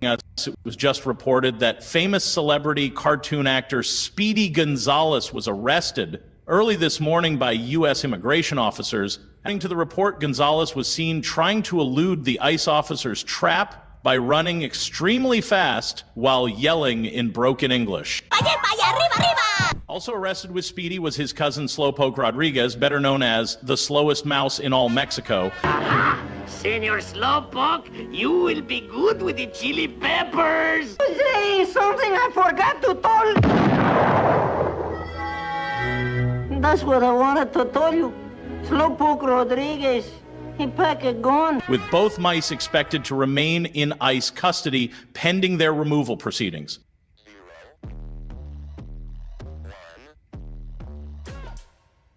It was just reported that famous celebrity cartoon actor Speedy Gonzalez was arrested early this morning by U.S. immigration officers. According to the report, Gonzalez was seen trying to elude the ICE officers' trap by running extremely fast while yelling in broken English. Also arrested with Speedy was his cousin Slowpoke Rodriguez, better known as the slowest mouse in all Mexico. Senor Slowpoke, you will be good with the chili peppers. Say something I forgot to tell. That's what I wanted to tell you. Slowpoke Rodriguez, he packed a gun. With both mice expected to remain in ICE custody pending their removal proceedings.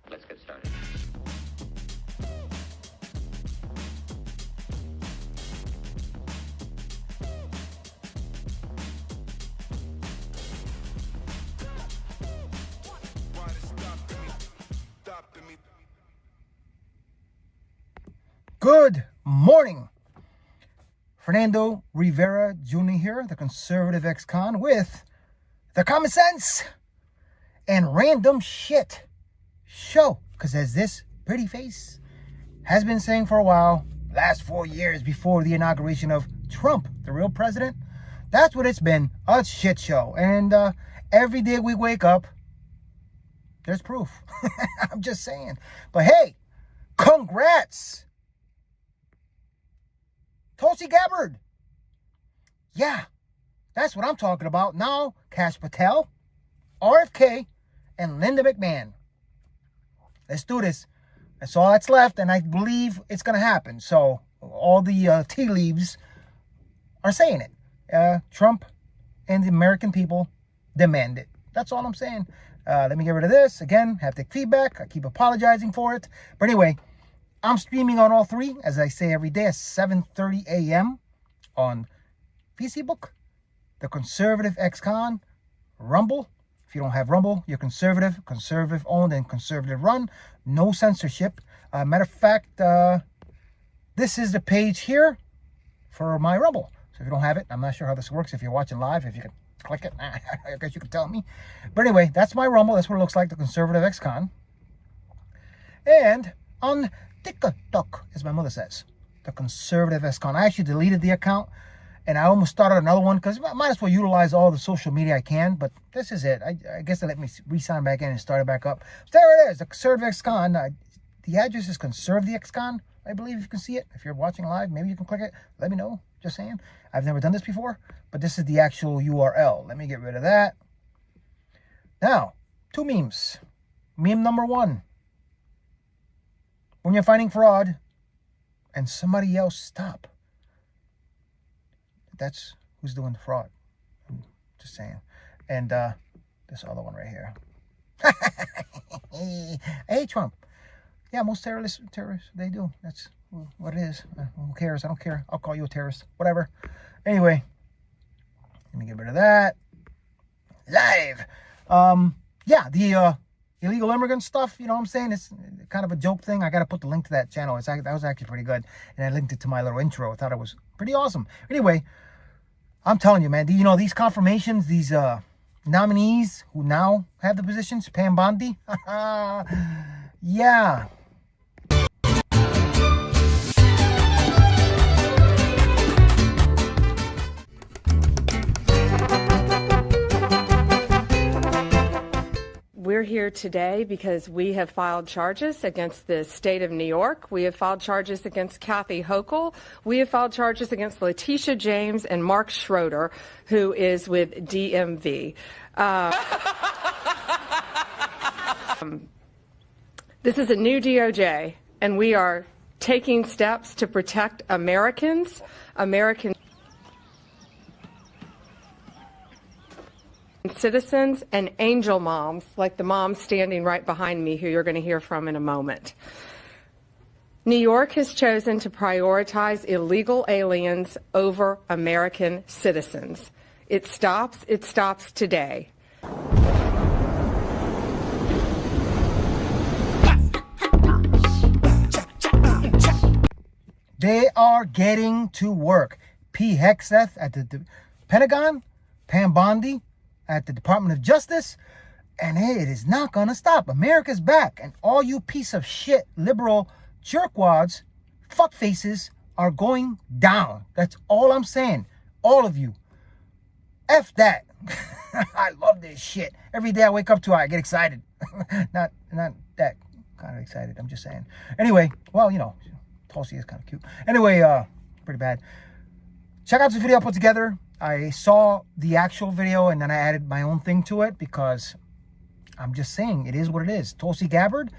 Let's get started. Good morning. Fernando Rivera Jr. here, the conservative ex-con with the common sense and random shit show. Because as this pretty face has been saying for a while, last 4 years before the inauguration of Trump, the real president, that's what it's been, a shit show. And every day we wake up, there's proof. I'm just saying. But hey, congrats. Tulsi Gabbard. Yeah, that's what I'm talking about. Now, Kash Patel, RFK, and Linda McMahon. Let's do this. That's all that's left, and I believe it's going to happen. So, all the tea leaves are saying it. Trump and the American people demand it. That's all I'm saying. Let me get rid of this. Again, haptic feedback. I keep apologizing for it. But anyway, I'm streaming on all three, as I say every day, at 7:30 a.m. on Facebook, The Conservative Ex-Con, Rumble. If you don't have Rumble, you're conservative, conservative owned and conservative run. No censorship. Matter of fact, this is the page here for my Rumble. So if you don't have it, I'm not sure how this works. If you're watching live, if you can click it, I guess you can tell me. But anyway, that's my Rumble. That's what it looks like, The Conservative Ex-Con. And on TikTok, as my mother says, The Conservative Ex-Con. I actually deleted the account, and I almost started another one because I might as well utilize all the social media I can, but this is it. I guess they let me re-sign back in and start it back up. So there it is, The Conservative Ex-Con. The address is Conservative Ex-Con, I believe. If you can see it, if you're watching live, maybe you can click it. Let me know, just saying. I've never done this before, but this is the actual URL. Let me get rid of that. Now, 2 memes. Meme number 1. When you're finding fraud and somebody else stop, that's who's doing the fraud. I'm just saying. And this other one right here. Hey, Trump. Yeah, most terrorists, they do. That's what it is. Who cares? I don't care. I'll call you a terrorist. Whatever. Anyway, let me get rid of that. Live. Yeah, the illegal immigrant stuff, you know what I'm saying? It's kind of a joke thing. I got to put the link to that channel. That was actually pretty good. And I linked it to my little intro. I thought it was pretty awesome. Anyway, I'm telling you, man, these confirmations, these nominees who now have the positions, Pam Bondi, yeah. We're here today because we have filed charges against the state of New York. We have filed charges against Kathy Hochul. We have filed charges against Letitia James and Mark Schroeder, who is with DMV. This is a new DOJ, and we are taking steps to protect American citizens and angel moms, like the mom standing right behind me, who you're going to hear from in a moment. New York has chosen to prioritize illegal aliens over American citizens. It stops today. They are getting to work. P. Hegseth at the Pentagon, Pam Bondi at the Department of Justice, and hey, it is not gonna stop. America's back, and all you piece of shit liberal jerkwads, fuckfaces, are going down. That's all I'm saying. All of you. F that. I love this shit. Every day I wake up to it, I get excited. not that kind of excited. I'm just saying. Anyway, well, you know, Tulsi is kind of cute. Anyway, pretty bad. Check out this video I put together. I saw the actual video and then I added my own thing to it because I'm just saying it is what it is. Tulsi Gabbard,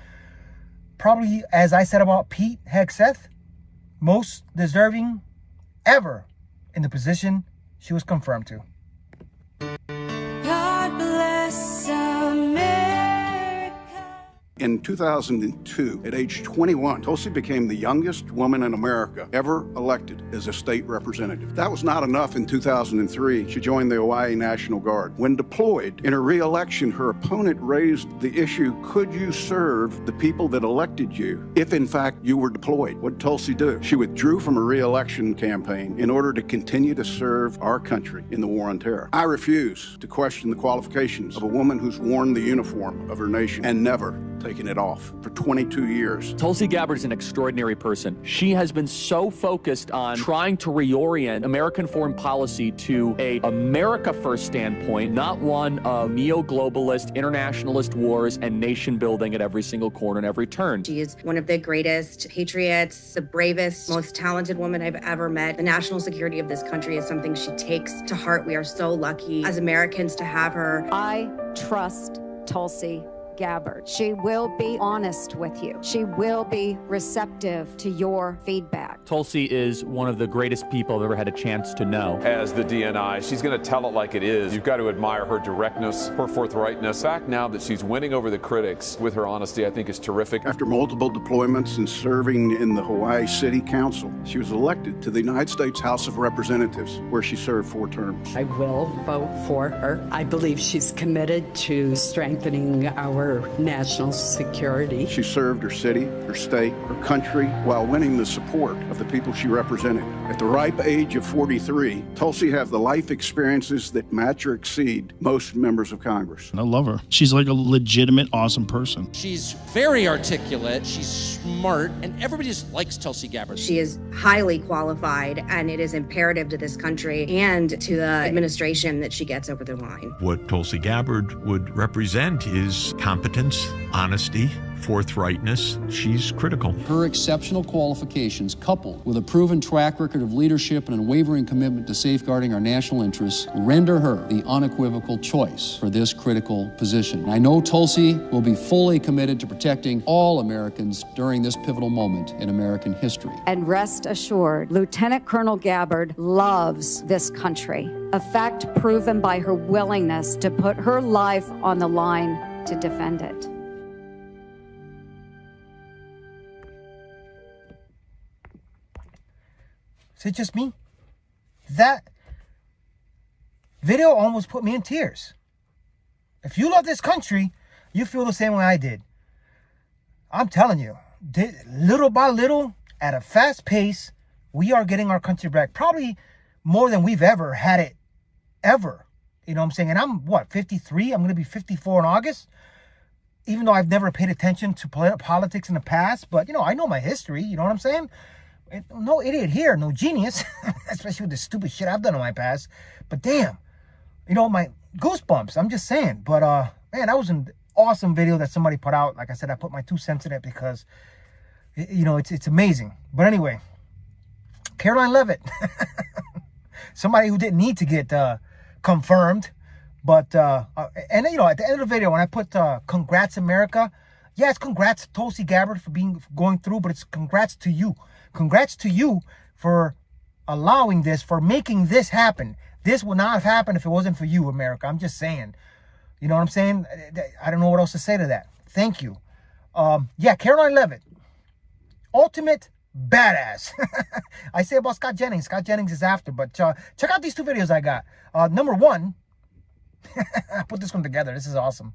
probably, as I said about Pete Hegseth, most deserving ever in the position she was confirmed to. God bless America. In 2002, at age 21, Tulsi became the youngest woman in America ever elected as a state representative. That was not enough. In 2003, she joined the Hawaii National Guard. When deployed, in her re-election, her opponent raised the issue, could you serve the people that elected you if, in fact, you were deployed? What did Tulsi do? She withdrew from a re-election campaign in order to continue to serve our country in the war on terror. I refuse to question the qualifications of a woman who's worn the uniform of her nation and never taken it off for 22 years. Tulsi Gabbard is an extraordinary person. She has been so focused on trying to reorient American foreign policy to a America first standpoint, not one of neo-globalist, internationalist wars and nation building at every single corner and every turn. She is one of the greatest patriots, the bravest, most talented woman I've ever met. The national security of this country is something she takes to heart. We are so lucky as Americans to have her. I trust Tulsi Gabbard. She will be honest with you. She will be receptive to your feedback. Tulsi is one of the greatest people I've ever had a chance to know. As the DNI, she's going to tell it like it is. You've got to admire her directness, her forthrightness. The fact now that she's winning over the critics with her honesty, I think is terrific. After multiple deployments and serving in the Hawaii City Council, she was elected to the United States House of Representatives, where she served 4 terms. I will vote for her. I believe she's committed to strengthening our national security. She served her city, her state, her country, while winning the support of the people she represented. At the ripe age of 43, Tulsi has the life experiences that match or exceed most members of Congress. I love her. She's like a legitimate, awesome person. She's very articulate, she's smart, and everybody just likes Tulsi Gabbard. She is highly qualified, and it is imperative to this country and to the administration that she gets over the line. What Tulsi Gabbard would represent is competence, honesty, forthrightness. She's critical. Her exceptional qualifications, coupled with a proven track record of leadership and unwavering commitment to safeguarding our national interests, render her the unequivocal choice for this critical position. I know Tulsi will be fully committed to protecting all Americans during this pivotal moment in American history. And rest assured, Lieutenant Colonel Gabbard loves this country, a fact proven by her willingness to put her life on the line to defend it. Is it just me? That video almost put me in tears. If you love this country, you feel the same way I did. I'm telling you, little by little, at a fast pace, we are getting our country back. Probably more than we've ever had it, ever. You know what I'm saying? And I'm, 53? I'm going to be 54 in August. Even though I've never paid attention to politics in the past. But, you know, I know my history. You know what I'm saying? No idiot here, no genius. Especially with the stupid shit I've done in my past. But damn, you know, my goosebumps. I'm just saying. But, man, that was an awesome video that somebody put out. Like I said, I put my 2 cents in it because, you know, it's amazing. But anyway, Caroline Leavitt. Somebody who didn't need to get confirmed. But, and you know, at the end of the video, when I put congrats America, yes, congrats Tulsi Gabbard for going through, but it's congrats to you. Congrats to you for allowing this, for making this happen. This would not have happened if it wasn't for you, America. I'm just saying. You know what I'm saying? I don't know what else to say to that. Thank you. Yeah, Caroline Leavitt. Ultimate badass. I say about Scott Jennings. Scott Jennings is after, but check out these 2 videos I got. Number 1, I put this one together. This is awesome.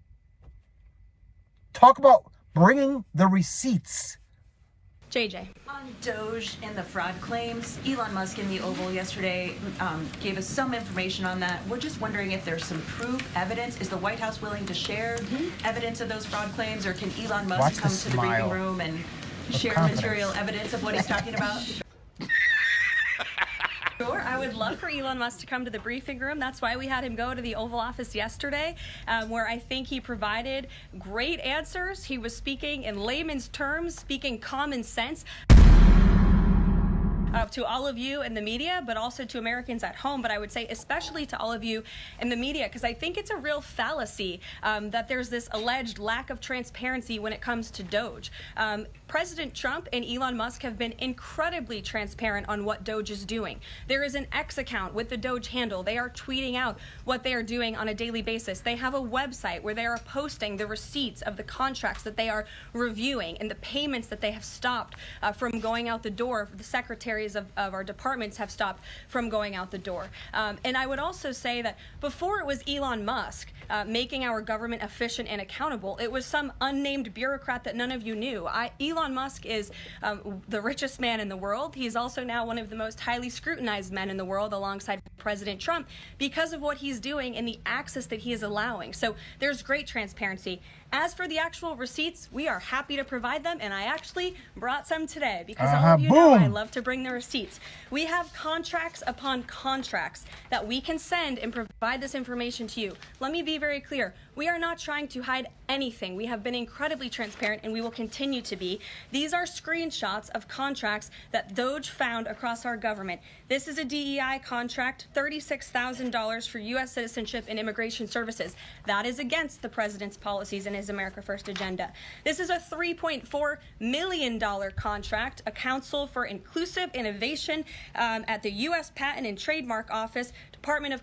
Talk about bringing the receipts. JJ. On Doge and the fraud claims, Elon Musk in the Oval yesterday gave us some information on that. We're just wondering if there's some proof, evidence. Is the White House willing to share evidence of those fraud claims, or can Elon Musk come to the briefing room and share material evidence of what he's talking about? Sure, I would love for Elon Musk to come to the briefing room. That's why we had him go to the Oval Office yesterday, where I think he provided great answers. He was speaking in layman's terms, speaking common sense. To all of you in the media, but also to Americans at home, but I would say especially to all of you in the media, because I think it's a real fallacy that there's this alleged lack of transparency when it comes to Doge. President Trump and Elon Musk have been incredibly transparent on what Doge is doing. There is an X account with the Doge handle. They are tweeting out what they are doing on a daily basis. They have a website where they are posting the receipts of the contracts that they are reviewing and the payments that they have stopped from going out the door. The secretaries of our departments have stopped from going out the door. And I would also say that before it was Elon Musk making our government efficient and accountable, it was some unnamed bureaucrat that none of you knew. Elon Musk is the richest man in the world. He's also now one of the most highly scrutinized men in the world alongside President Trump because of what he's doing and the access that he is allowing. So there's great transparency. As for the actual receipts, we are happy to provide them, and I actually brought some today because all of you know I love to bring the receipts. We have contracts upon contracts that we can send and provide this information to you. Let me be very clear. We are not trying to hide anything. We have been incredibly transparent, and we will continue to be. These are screenshots of contracts that Doge found across our government. This is a DEI contract, $36,000 for U.S. citizenship and immigration services. That is against the president's policies and his America First agenda. This is a $3.4 million contract, a Council for Inclusive Innovation at the U.S. Patent and Trademark Office, Department of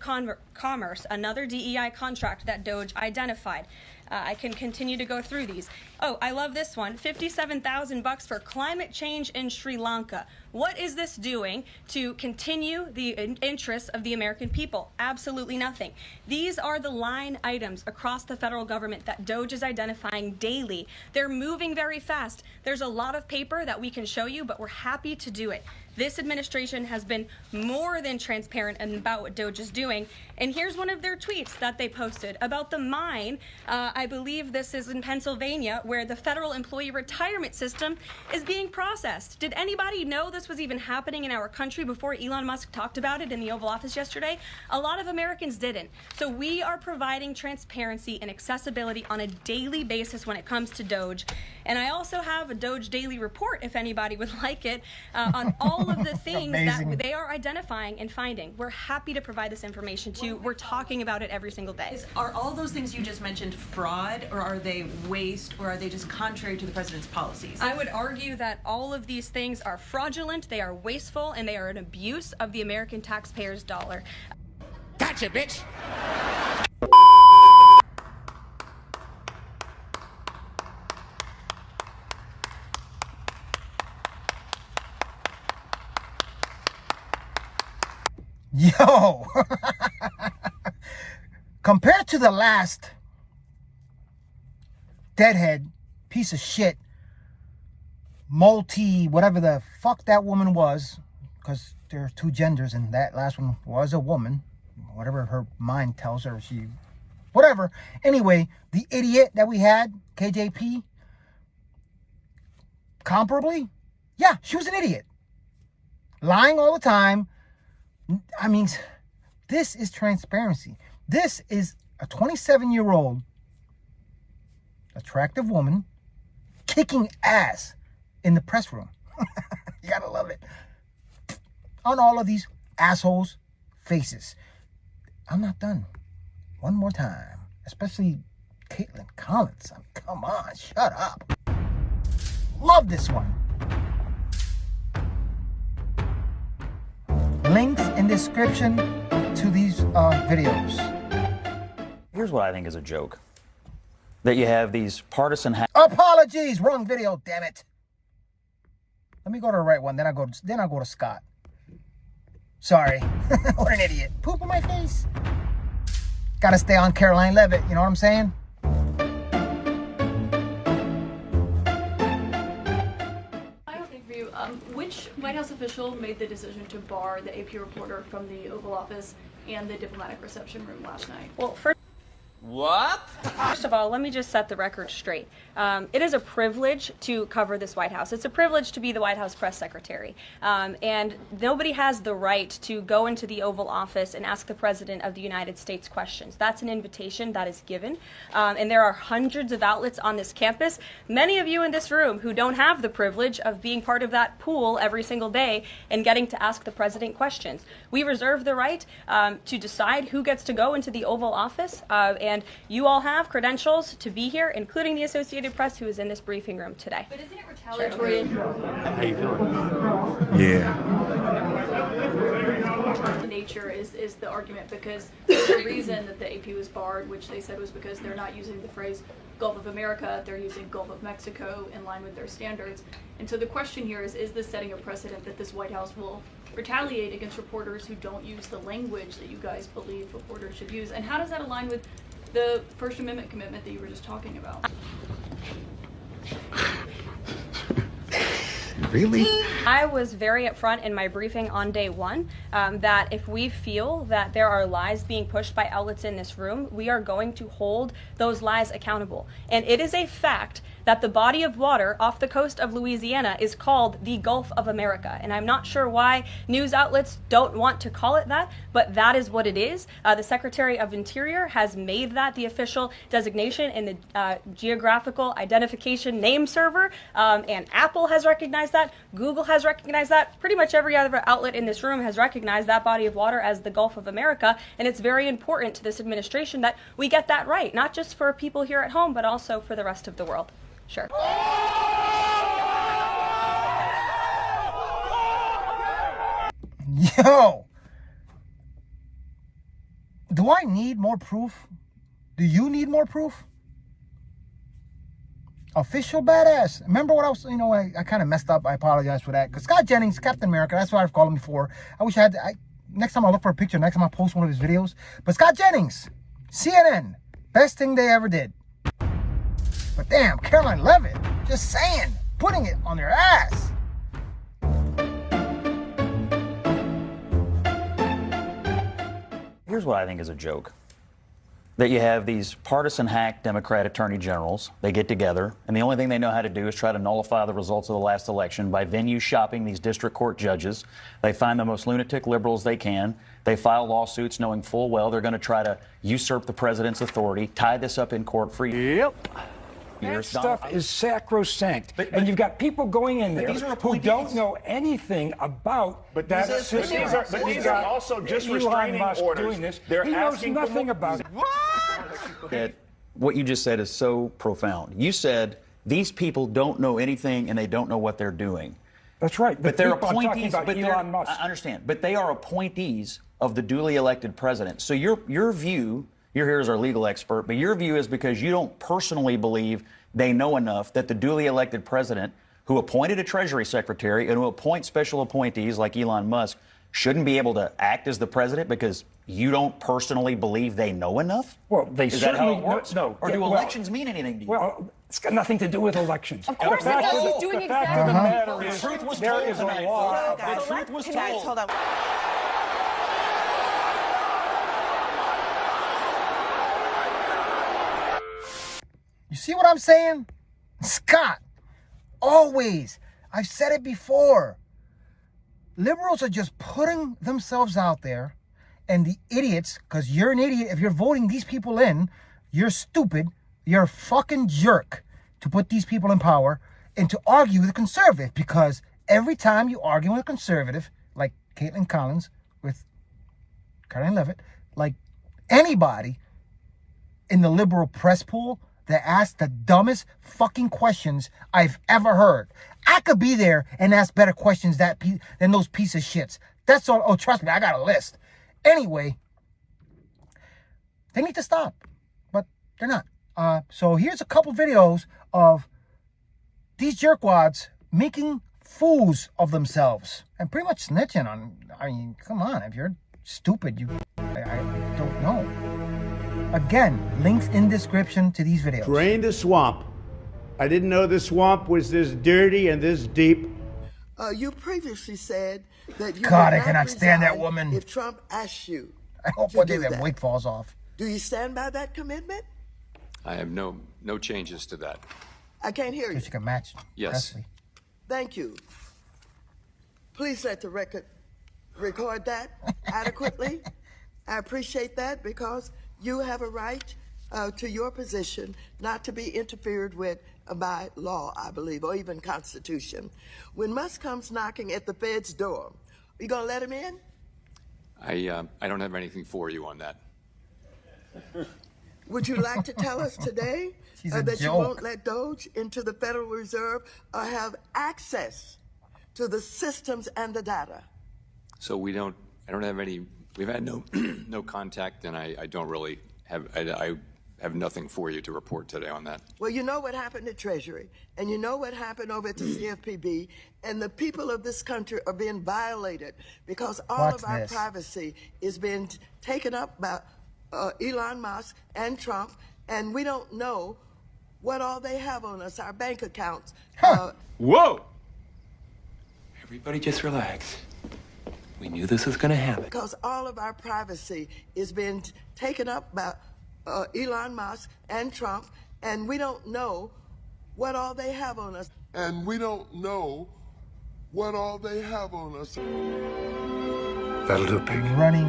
Commerce, another DEI contract that Doge identified. I can continue to go through these. Oh, I love this one. $57,000 for climate change in Sri Lanka. What is this doing to continue the interests of the American people? Absolutely nothing. These are the line items across the federal government that Doge is identifying daily. They're moving very fast. There's a lot of paper that we can show you, but we're happy to do it. This administration has been more than transparent about what Doge is doing. And here's one of their tweets that they posted about the mine. I believe this is in Pennsylvania, where the federal employee retirement system is being processed. Did anybody know this was even happening in our country before Elon Musk talked about it in the Oval Office yesterday? A lot of Americans didn't. So we are providing transparency and accessibility on a daily basis when it comes to Doge. And I also have a Doge daily report, if anybody would like it, on all of the things that they are identifying and finding. We're happy to provide this information to you. We're talking about it every single day. Are all those things you just mentioned fraud, or are they waste, or are they just contrary to the president's policies? I would argue that all of these things are fraudulent, they are wasteful, and they are an abuse of the American taxpayer's dollar. Gotcha, bitch! Yo, compared to the last deadhead piece of shit, whatever the fuck that woman was, because there are two genders and that last one was a woman, whatever her mind tells her, whatever. Anyway, the idiot that we had, KJP, comparably, yeah, she was an idiot. Lying all the time. I mean, this is transparency. This is a 27-year-old attractive woman kicking ass in the press room. You gotta love it. On all of these assholes' faces. I'm not done. One more time. Especially Caitlin Collins. I mean, come on, shut up. Love this one. Links in description to these videos. Here's what I think is a joke. That you have these partisan... Apologies! Wrong video, damn it. Let me go to the right one, then I'll go to Scott. Sorry. What an idiot. Poop in my face. Gotta stay on Caroline Levitt, you know what I'm saying? White House official made the decision to bar the AP reporter from the Oval Office and the diplomatic reception room last night. Well, What? First of all, let me just set the record straight. It is a privilege to cover this White House. It's a privilege to be the White House press secretary. And nobody has the right to go into the Oval Office and ask the President of the United States questions. That's an invitation that is given. And there are hundreds of outlets on this campus. Many of you in this room who don't have the privilege of being part of that pool every single day and getting to ask the President questions. We reserve the right to decide who gets to go into the Oval Office. And you all have credentials to be here, including the Associated Press, who is in this briefing room today. But isn't it retaliatory? How you doing? Yeah. Nature is the argument, because the reason that the AP was barred, which they said was because they're not using the phrase Gulf of America, they're using Gulf of Mexico in line with their standards. And so the question here is this setting a precedent that this White House will retaliate against reporters who don't use the language that you guys believe reporters should use? And how does that align with the First Amendment commitment that you were just talking about? Really? I was very upfront in my briefing on day one that if we feel that there are lies being pushed by outlets in this room, we are going to hold those lies accountable. And it is a fact that the body of water off the coast of Louisiana is called the Gulf of America. And I'm not sure why news outlets don't want to call it that, but that is what it is. The Secretary of Interior has made that the official designation in the geographical identification name server, and Apple has recognized that, Google has recognized that, pretty much every other outlet in this room has recognized that body of water as the Gulf of America, and it's very important to this administration that we get that right, not just for people here at home, but also for the rest of the world. Sure. Yo! Do I need more proof? Do you need more proof? Official badass. Remember what I was, I kind of messed up. I apologize for that. Because Scott Jennings, Captain America, that's what I've called him before. I wish I had, next time I'll look for a picture, next time I'll post one of his videos. But Scott Jennings, CNN, best thing they ever did. But damn, Caroline Leavitt, just saying, putting it on their ass. Here's what I think is a joke. That you have these partisan hack Democrat attorney generals, they get together, and the only thing they know how to do is try to nullify the results of the last election by venue shopping these district court judges. They find the most lunatic liberals they can. They file lawsuits knowing full well they're going to try to usurp the president's authority, tie this up in court for years. That stuff is sacrosanct. And you've got people going in there who don't know anything about these are also just restraining orders. Doing this. They're he knows asking nothing about it. That what you just said is so profound. You said these people don't know anything and they don't know what they're doing. That's right. But they're appointees. But Elon Musk. I understand. But they are appointees of the duly elected president. So your view. You're here as our legal expert, but your view is because you don't personally believe they know enough that the duly elected president, who appointed a Treasury Secretary and who appoints special appointees like Elon Musk, shouldn't be able to act as the president because you don't personally believe they know enough? Well, they is certainly that how it works? No. Or do elections mean anything to you? Well, it's got nothing to do with elections. Of course it does. He's doing exactly the matter the is truth was there told is a tonight. law. The truth was told. Guys, hold on. You see what I'm saying? Scott, always, I've said it before. Liberals are just putting themselves out there, and the idiots, because you're an idiot, if you're voting these people in, you're stupid, you're a fucking jerk to put these people in power and to argue with a conservative, because every time you argue with a conservative, like Caitlin Collins with Caroline Leavitt, like anybody in the liberal press pool that asks the dumbest fucking questions I've ever heard. I could be there and ask better questions than those piece of shits. That's all. Oh, trust me, I got a list. Anyway, they need to stop, but they're not. So here's a couple videos of these jerkwads making fools of themselves and pretty much snitching on. I mean, come on, if you're stupid, I don't know. Again, links in description to these videos. Drain the swamp. I didn't know the swamp was this dirty and this deep. You previously said that you God, would I not cannot stand that resign woman. if Trump asked you. I hope one day that wig falls off. Do you stand by that commitment? I have no changes to that. I can't hear you. You can match. Yes. Presley. Thank you. Please let the record record that adequately. I appreciate that because you have a right to your position not to be interfered with by law, I believe, or even Constitution. When Musk comes knocking at the Fed's door, are you going to let him in? I don't have anything for you on that. Would you like to tell us today that you won't let Doge into the Federal Reserve or have access to the systems and the data? So I don't have any, we've had no contact, and I don't really have, I have nothing for you to report today on that. Well, you know what happened at Treasury, and you know what happened over at the CFPB, and the people of this country are being violated because all of our privacy is being taken up by Elon Musk and Trump, and we don't know what all they have on us, our bank accounts. Whoa! Everybody just relax. We knew this was going to happen. Because all of our privacy is being taken up by Elon Musk and Trump, and we don't know what all they have on us. And we don't know what all they have on us. That'll do, pig. Running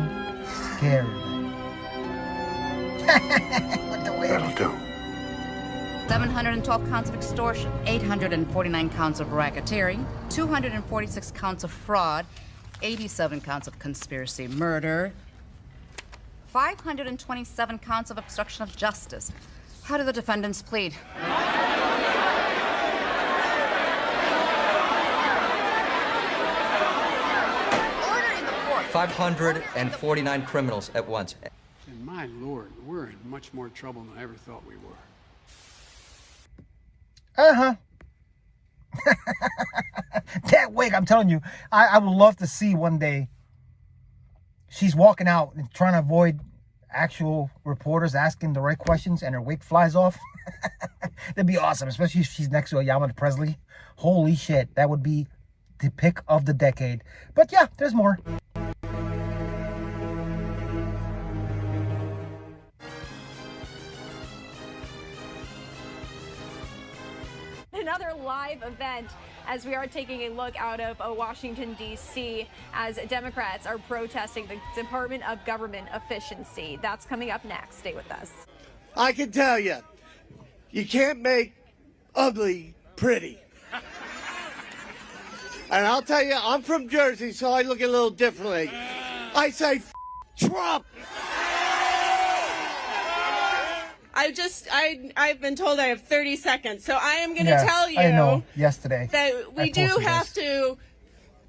scary. That'll do. 712 counts of extortion, 849 counts of racketeering, 246 counts of fraud, 87 counts of conspiracy murder, 527 counts of obstruction of justice. How do the defendants plead? 549 criminals at once. And my Lord, we're in much more trouble than I ever thought we were. That wig, I'm telling you, I would love to see one day she's walking out and trying to avoid actual reporters asking the right questions and her wig flies off. That'd be awesome, especially if she's next to a Yamada Presley. Holy shit, that would be the pick of the decade. But yeah, there's more. Another live event as we are taking a look out of Washington, D.C. as Democrats are protesting the Department of Government Efficiency. That's coming up next. Stay with us. I can tell you, you can't make ugly pretty. And I'll tell you, I'm from Jersey, so I look a little differently. I say, Trump! I've been told I have 30 seconds, so I am going to tell you. I know, yesterday. That we do have to.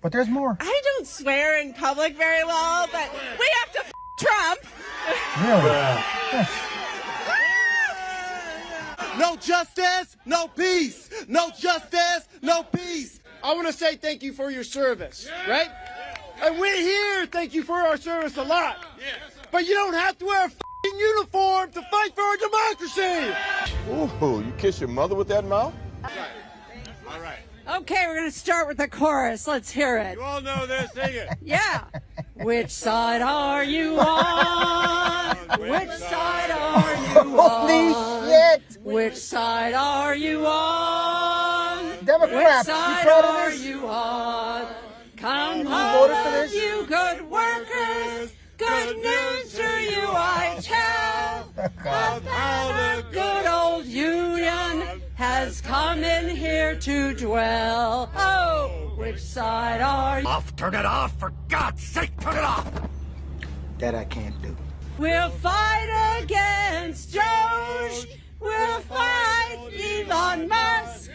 But there's more. I don't swear in public very well, but we have to Trump. Really? No justice, no peace. No justice, no peace. I want to say thank you for your service, right? And we're here, thank you for our service a lot. But you don't have to wear a uniform to fight for our democracy. Ooh, you kiss your mother with that mouth? All right. Okay, we're going to start with the chorus. Let's hear it. You all know this, sing it. Yeah. Which side are you on? Which side are you on? Holy shit! Which side are you on? Democrats, Which side you proud of are this? you on? Come voted for home, this? you good workers. Good news to you I tell. How the good old union has come in here to dwell. Oh, which side are you? Off, turn it off, for God's sake, turn it off! That I can't do. We'll fight against Doge. We'll fight Elon Musk.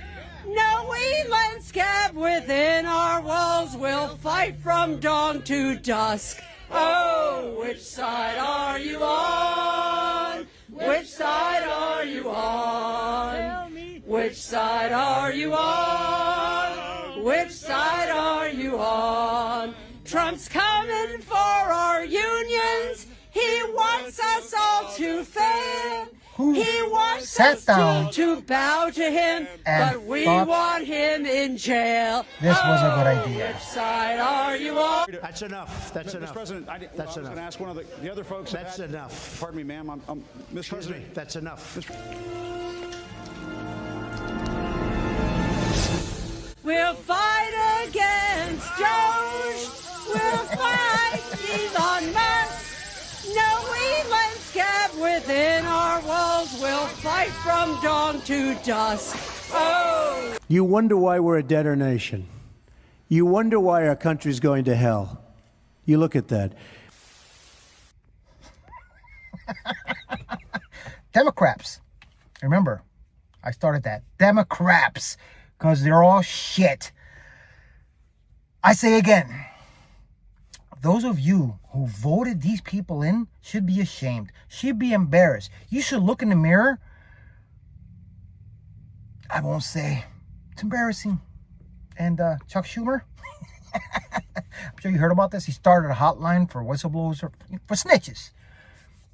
No Elon scab within our walls. We'll fight from dawn to dusk. Oh, which side are you on? Which side are you on? Which side are you on? Which side are you on? Trump's coming for our unions. He wants us all to fail. He wants sat down to bow to him, and but we thought want him in jail. this was a good idea. Which side are you on? That's enough. That's enough. Mr. President, I was going to ask one of the other folks. That's enough. Pardon me, ma'am. Mr. Excuse me. President. That's enough. We'll fight against George. We'll fight Elon Musk. No Elon scab within our walls. We'll fight from dawn to dusk. Oh! You wonder why we're a debtor nation. You wonder why our country's going to hell. You look at that. Democrats. Remember, I started that. Democrats. Because they're all shit. I say again, those of you who voted these people in should be ashamed, should be embarrassed. You should look in the mirror. I won't say. It's embarrassing. And Chuck Schumer, I'm sure you heard about this. He started a hotline for whistleblowers, for snitches,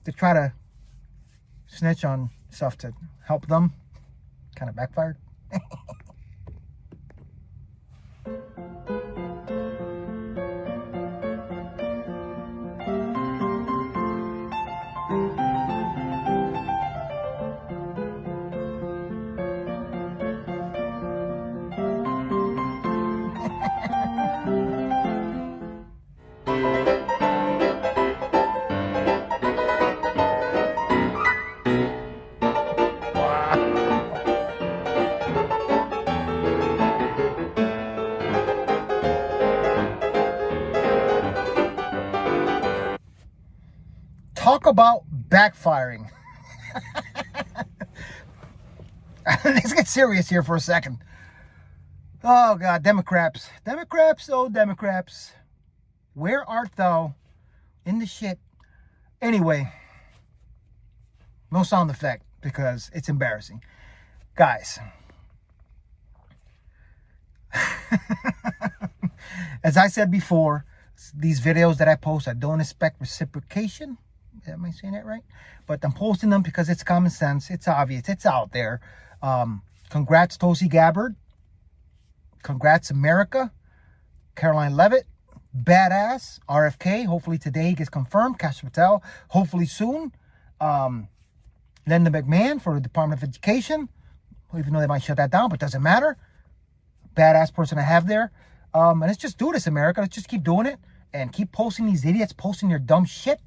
to try to snitch on stuff to help them. Kind of backfired. Talk about backfiring. Let's get serious here for a second. Oh, God, Democrats. Democrats, oh, Democrats. Where art thou in the shit? Anyway, no sound effect because it's embarrassing. Guys, as I said before, these videos that I post, I don't expect reciprocation. Am I saying that right? But I'm posting them because it's common sense. It's obvious. It's out there. Congrats, Tulsi Gabbard. Congrats, America. Caroline Leavitt. Badass. RFK. Hopefully today gets confirmed. Kash Patel. Hopefully soon. Linda McMahon for the Department of Education. Even though they might shut that down, but doesn't matter. Badass person to have there. And let's just do this, America. Let's just keep doing it. And keep posting these idiots, posting their dumb shit.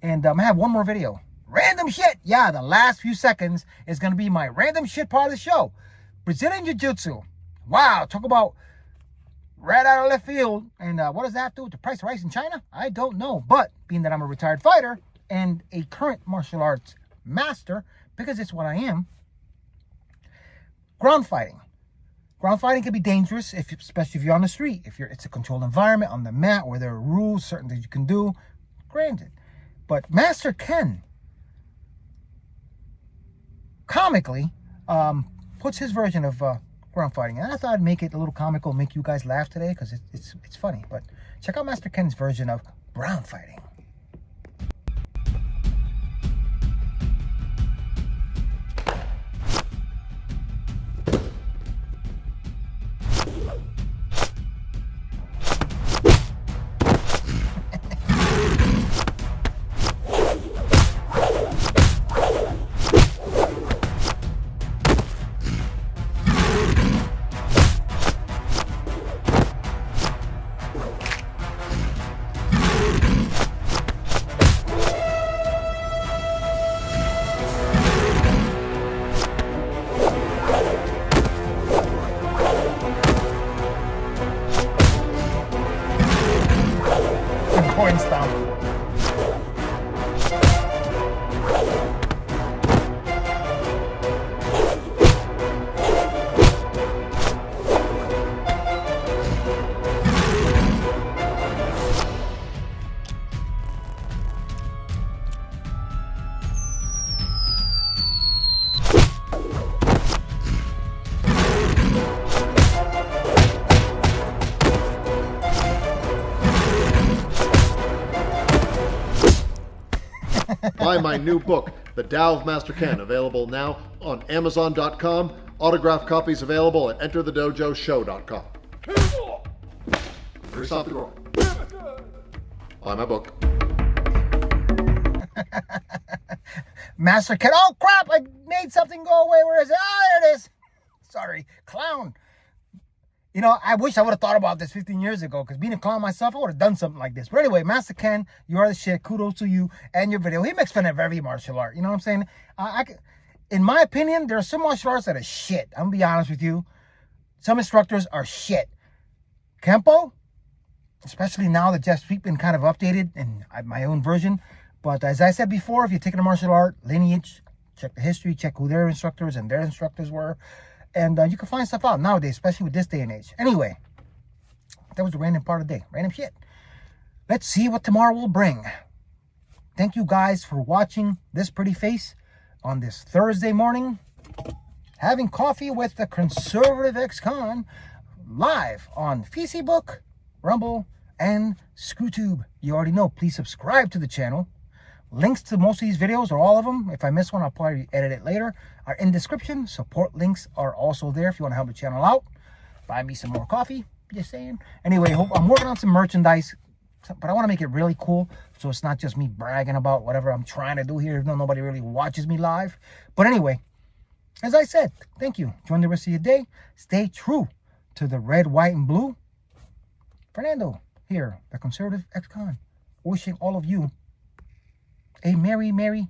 And I have one more video. Random shit. Yeah, the last few seconds is going to be my random shit part of the show. Brazilian Jiu-Jitsu. Wow, talk about right out of left field. And what does that have to do with the price of rice in China? I don't know. But being that I'm a retired fighter and a current martial arts master, because it's what I am, ground fighting. Ground fighting can be dangerous, especially if you're on the street. It's a controlled environment on the mat where there are rules, certain things you can do. Granted. But Master Ken, comically, puts his version of ground fighting. And I thought I'd make it a little comical, make you guys laugh today, because it's funny. But check out Master Ken's version of ground fighting. Buy my new book, The Tao of Master Ken, available now on Amazon.com. Autographed copies available at EnterTheDojoShow.com. First off the ground. Buy my book. Master Ken. Oh crap! I made something go away. Where is it? Ah, there it is. Sorry, clown. You know, I wish I would have thought about this 15 years ago, because being a clown myself, I would have done something like this. But anyway, Master Ken, you are the shit. Kudos to you and your video. He makes fun of every martial art. You know what I'm saying? In my opinion, there are some martial arts that are shit. I'm going to be honest with you. Some instructors are shit. Kempo, especially now that Jeff Sweet been kind of updated and I have my own version. But as I said before, if you're taking a martial art lineage, check the history, check who their instructors and their instructors were. And you can find stuff out nowadays, especially with this day and age. Anyway, that was the random part of the day. Random shit. Let's see what tomorrow will bring. Thank you guys for watching this pretty face on this Thursday morning. Having coffee with the conservative ex-con live on Facebook, Rumble, and ScrewTube. You already know. Please subscribe to the channel. Links to most of these videos, or all of them, if I miss one, I'll probably edit it later, are in description. Support links are also there if you want to help the channel out. Buy me some more coffee, just saying. Anyway, I'm working on some merchandise, but I want to make it really cool, so it's not just me bragging about whatever I'm trying to do here, even though nobody really watches me live. But anyway, as I said, thank you. Enjoy the rest of your day. Stay true to the red, white, and blue. Fernando here, the conservative ex-con, wishing all of you a merry, merry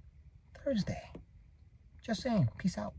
Thursday. Just saying. Peace out.